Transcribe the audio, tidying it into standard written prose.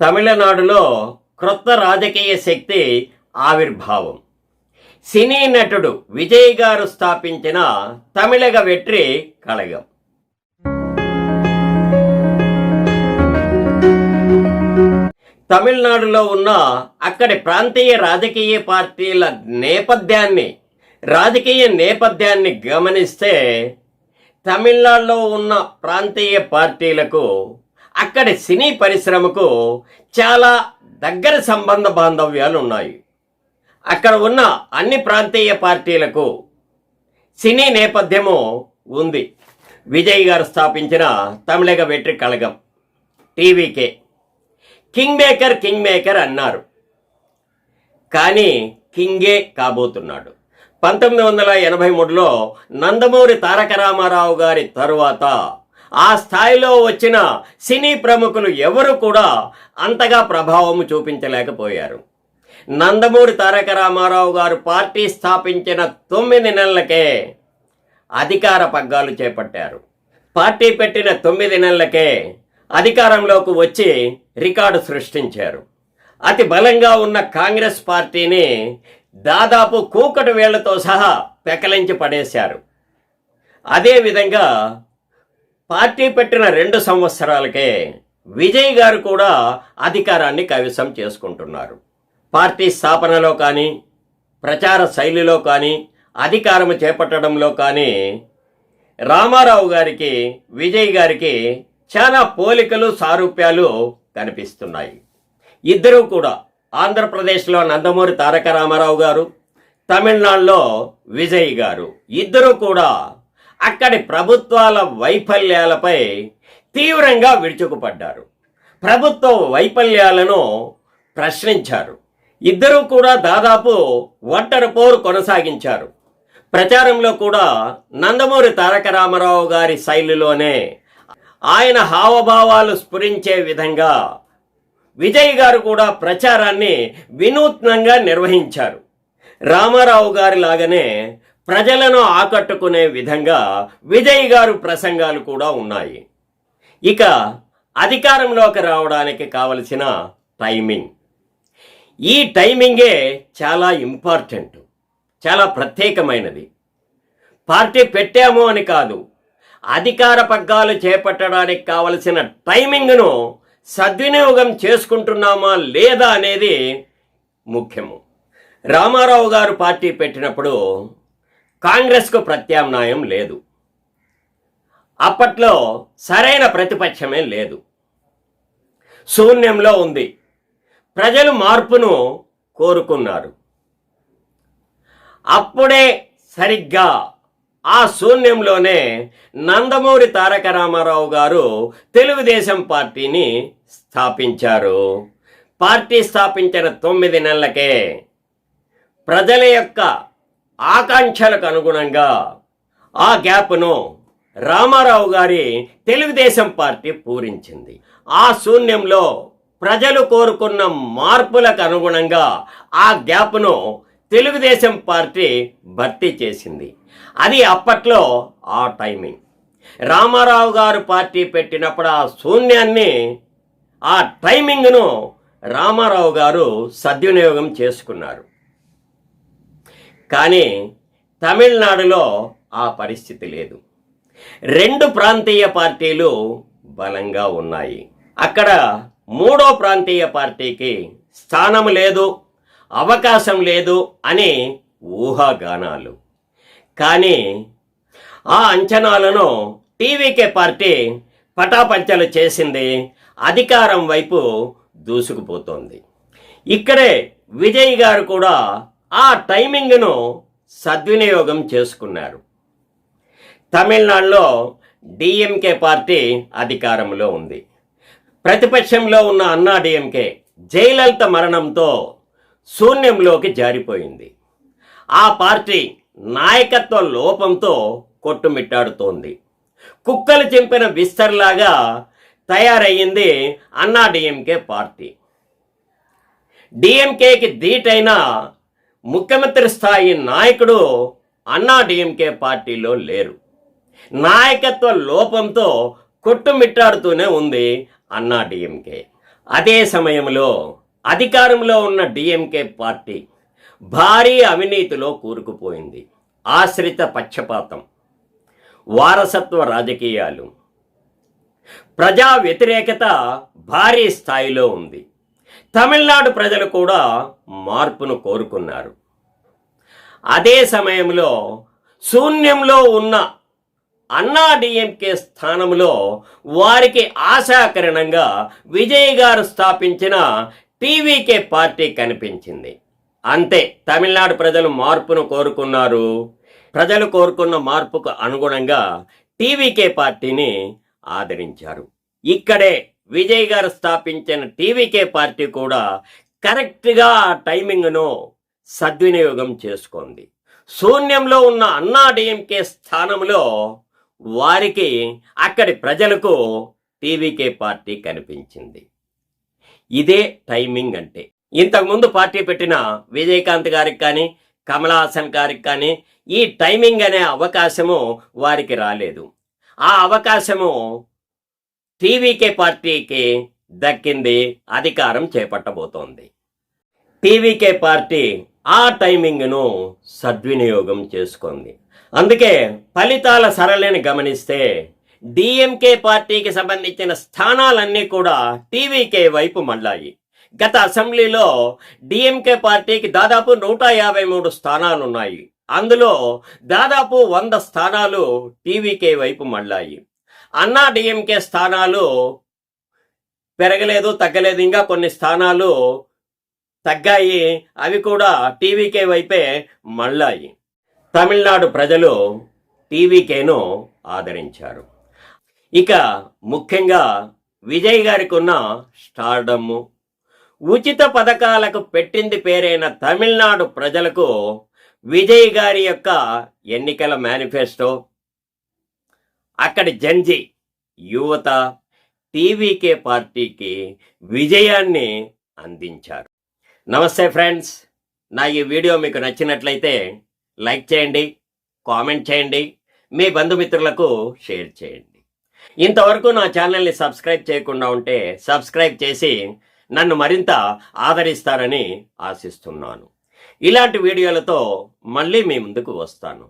తమిళనాడులో క్రొత్త రాజకీయ శక్తి ఆవిర్భావం. సినీ నటుడు విజయ్ గారు స్థాపించిన తమిళగ వెట్రి కళగం. తమిళనాడులో ఉన్న అక్కడి ప్రాంతీయ రాజకీయ పార్టీల రాజకీయ నేపథ్యాన్ని గమనిస్తే తమిళనాడులో ఉన్న ప్రాంతీయ పార్టీలకు అక్కడి సినీ పరిశ్రమకు చాలా దగ్గర సంబంధ బాంధవ్యాలు ఉన్నాయి. అక్కడ ఉన్న అన్ని ప్రాంతీయ పార్టీలకు సినీ నేపథ్యము ఉంది. విజయ్ గారు స్థాపించిన Tamilaga Vettri Kazhagam TVK king maker అన్నారు, కానీ కింగే కాబోతున్నాడు. 1983లో నందమూరి తారక రామారావు గారి తరువాత ఆ స్థాయిలో వచ్చిన సినీ ప్రముఖులు ఎవరు కూడా అంతగా ప్రభావం చూపించలేకపోయారు. నందమూరి తారక రామారావు గారు పార్టీ స్థాపించిన 9 నెలలకే అధికార పగ్గాలు చేపట్టారు. పార్టీ పెట్టిన 9 నెలలకే అధికారంలోకి వచ్చి రికార్డు సృష్టించారు. అతి బలంగా ఉన్న కాంగ్రెస్ పార్టీని దాదాపు కూకటి వేళ్లతో సహా పెకలించి పడేశారు. అదేవిధంగా పార్టీ పెట్టిన 2 సంవత్సరాలకే విజయ్ గారు కూడా అధికారాన్ని కైవసం చేసుకుంటున్నారు. పార్టీ స్థాపనలో కానీ, ప్రచార శైలిలో కానీ, అధికారం చేపట్టడంలో కానీ రామారావు గారికి విజయ్ గారికి చాలా పోలికలు సారూప్యాలు కనిపిస్తున్నాయి. ఇద్దరూ కూడా ఆంధ్రప్రదేశ్లో నందమూరి తారక రామారావు గారు, తమిళనాడులో విజయ్ గారు ఇద్దరూ కూడా అక్కడి ప్రభుత్వాల వైఫల్యాలపై తీవ్రంగా విరుచుకుపడ్డారు. ప్రభుత్వ వైఫల్యాలను ప్రశ్నించారు. ఇద్దరూ కూడా దాదాపు ఒంటరి పోరు కొనసాగించారు. ప్రచారంలో కూడా నందమూరి తారక రామారావు గారి శైలిలోనే ఆయన హావభావాలు స్ఫురించే విధంగా విజయ్ గారు కూడా ప్రచారాన్ని వినూత్నంగా నిర్వహించారు. రామారావు గారి లాగానే ప్రజలను ఆకట్టుకునే విధంగా విజయ్ గారు ప్రసంగాలు కూడా ఉన్నాయి. ఇక అధికారంలోకి రావడానికి కావలసిన టైమింగ్, ఈ టైమింగే చాలా ఇంపార్టెంట్, చాలా ప్రత్యేకమైనది. పార్టీ పెట్టాము అని కాదు, అధికార పగ్గాలు చేపట్టడానికి కావలసిన టైమింగ్ను సద్వినియోగం చేసుకుంటున్నామా లేదా అనేది ముఖ్యము. రామారావు గారు పార్టీ పెట్టినప్పుడు కాంగ్రెస్కు ప్రత్యామ్నాయం లేదు. అప్పట్లో సరైన ప్రతిపక్షమే లేదు, శూన్యంలో ఉంది. ప్రజలు మార్పును కోరుకున్నారు. అప్పుడే సరిగ్గా ఆ శూన్యంలోనే నందమూరి తారక రామారావు గారు తెలుగుదేశం పార్టీని స్థాపించారు. పార్టీ స్థాపించిన 9 నెలలకే ప్రజల యొక్క ఆకాంక్షలకు అనుగుణంగా ఆ గ్యాప్ను రామారావు గారి తెలుగుదేశం పార్టీ పూరించింది. ఆ శూన్యంలో ప్రజలు కోరుకున్న మార్పులకు అనుగుణంగా ఆ గ్యాప్ను తెలుగుదేశం పార్టీ భర్తీ చేసింది. అది అప్పట్లో ఆ టైమింగ్. రామారావు గారు పార్టీ పెట్టినప్పుడు ఆ శూన్యాన్ని, ఆ టైమింగ్ను రామారావు గారు సద్వినియోగం చేసుకున్నారు. కానీ తమిళనాడులో ఆ పరిస్థితి లేదు. 2 ప్రాంతీయ పార్టీలు బలంగా ఉన్నాయి. అక్కడ 3వ ప్రాంతీయ పార్టీకి స్థానం లేదు, అవకాశం లేదు అని ఊహాగానాలు. కానీ ఆ అంచనాలను టీవీకే పార్టీ పటాపంచలు చేసింది, అధికారం వైపు దూసుకుపోతోంది. ఇక్కడే విజయ్ గారు కూడా ఆ టైమింగ్ను సద్వినియోగం చేసుకున్నారు. తమిళనాడులో డిఎంకే పార్టీ అధికారంలో ఉంది. ప్రతిపక్షంలో ఉన్న అన్నా డిఎంకే జయలలిత మరణంతో శూన్యంలోకి జారిపోయింది. ఆ పార్టీ నాయకత్వ లోపంతో కొట్టుమిట్టాడుతోంది. కుక్కలు చింపిన విస్తర్లాగా తయారయ్యింది అన్నా డిఎంకే పార్టీ. డిఎంకేకి ధీటైన ముఖ్యమంత్రి స్థాయి నాయకుడు అన్నా డిఎంకే పార్టీలో లేరు. నాయకత్వ లోపంతో కొట్టుమిట్టాడుతూనే ఉంది అన్నా డిఎంకే. అదే సమయంలో అధికారంలో ఉన్న డిఎంకే పార్టీ భారీ అవినీతిలో కూరుకుపోయింది. ఆశ్రిత పక్షపాతం, వారసత్వ రాజకీయాలు, ప్రజా వ్యతిరేకత భారీ స్థాయిలో ఉంది. తమిళనాడు ప్రజలు కూడా మార్పును కోరుకున్నారు. అదే సమయంలో శూన్యంలో ఉన్న అన్నా డిఎంకే స్థానంలో వారికి ఆశాకరణంగా విజయ్ గారు స్థాపించిన టీవీకే పార్టీ కనిపించింది. అంతే, తమిళనాడు ప్రజలు మార్పును కోరుకున్నారు. ప్రజలు కోరుకున్న మార్పుకు అనుగుణంగా టీవీకే పార్టీని ఆదరించారు. ఇక్కడే విజయ్ గారు స్థాపించిన టీవీకే పార్టీ కూడా కరెక్ట్గా ఆ టైమింగ్ను సద్వినియోగం చేసుకుంది. శూన్యంలో ఉన్న అన్నా డిఎంకే స్థానంలో వారికి అక్కడి ప్రజలకు టీవీకే పార్టీ కనిపించింది. ఇదే టైమింగ్ అంటే. ఇంతకుముందు పార్టీ పెట్టిన విజయకాంత్ గారికి కానీ కమలా హాసన్ గారికి కానీ ఈ టైమింగ్ అనే అవకాశము వారికి రాలేదు. ఆ అవకాశము టీవీకే పార్టీకి దక్కింది, అధికారం చేపట్టబోతోంది. టీవీకే పార్టీ ఆ టైమింగ్ను సద్వినియోగం చేసుకుంది. అందుకే ఫలితాల సరళిని గమనిస్తే డిఎంకే పార్టీకి సంబంధించిన స్థానాలన్నీ కూడా టీవీకే వైపు మళ్ళాయి. గత అసెంబ్లీలో డిఎంకే పార్టీకి దాదాపు 153 స్థానాలు ఉన్నాయి. అందులో దాదాపు 100 స్థానాలు టీవీకే వైపు మళ్ళాయి. అన్నా డిఎంకే స్థానాలు పెరగలేదు, తగ్గలేదు, ఇంకా కొన్ని స్థానాలు తగ్గాయి. అవి కూడా టీవీకే వైపే మళ్ళాయి. తమిళనాడు ప్రజలు టీవీకేను ఆదరించారు. ఇక ముఖ్యంగా విజయ్ గారికి ఉన్న స్టార్డమ్, ఉచిత పథకాలకు పెట్టింది పేరైన తమిళనాడు ప్రజలకు విజయ్ గారి యొక్క ఎన్నికల మేనిఫెస్టో, అక్కడి జంజి యువత టీవీకే పార్టీకి విజయాన్ని అందించారు. నమస్తే ఫ్రెండ్స్, నా ఈ వీడియో మీకు నచ్చినట్లయితే లైక్ చేయండి, కామెంట్ చేయండి, మీ బంధుమిత్రులకు షేర్ చేయండి. ఇంతవరకు నా ఛానల్ని సబ్స్క్రైబ్ చేయకుండా ఉంటే సబ్స్క్రైబ్ చేసి నన్ను మరింత ఆదరిస్తారని ఆశిస్తున్నాను. ఇలాంటి వీడియోలతో మళ్ళీ మీ ముందుకు వస్తాను.